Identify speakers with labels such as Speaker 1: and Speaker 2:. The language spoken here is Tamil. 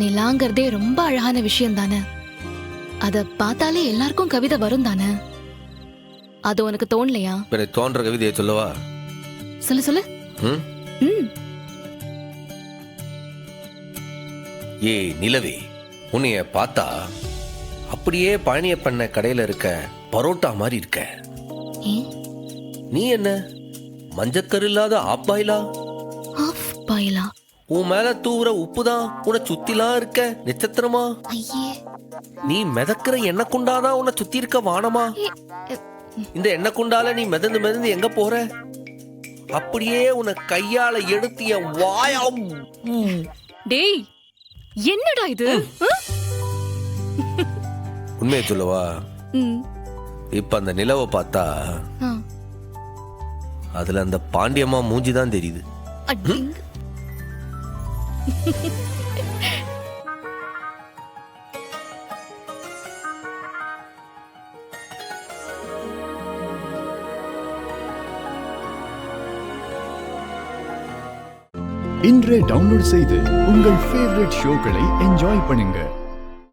Speaker 1: நிலாங்கிறதே ரொம்ப அழகான விஷயம் தானே. அத பார்த்தாலே எல்லாருக்கும் கவிதை வரும் தானே. அது உனக்கு தோணலையா?
Speaker 2: தோன்ற கவிதையை சொல்லவா?
Speaker 1: சொல்லு சொல்லு.
Speaker 2: ஏய் நிலவே, உன்னைய பார்த்தா அப்படியே பழனியப்பண்ண கடையில இருக்க பரோட்டா மாதிரி இருக்க. நீ என்ன மஞ்சக்கரு இல்லாத ஆப்பாயிலா? உன் மேல தூவுற உப்புதான் உன்னை சுத்திலாம் இருக்க நட்சத்திரமா? நீ மிதக்கிற எண்ணெய் குண்டாதான் உன்னை சுத்தி இருக்க வானமா? இந்த எண்ணெய் குண்டால நீ மிதந்து மிதந்து எங்க போற? அப்படியே உன்னை கையால எடுத்திய வாயம்.
Speaker 1: டேய் என்னடா இது?
Speaker 2: உண்மையை சொல்லவா? இப்ப அந்த நிலவை பார்த்தா அதுல அந்த பாண்டியம்மா மூஞ்சிதான் தெரியுது.
Speaker 3: இன்றே டவுன்லோட் செய்து உங்கள் ஃபேவரட் ஷோக்களை என்ஜாய் பண்ணுங்க.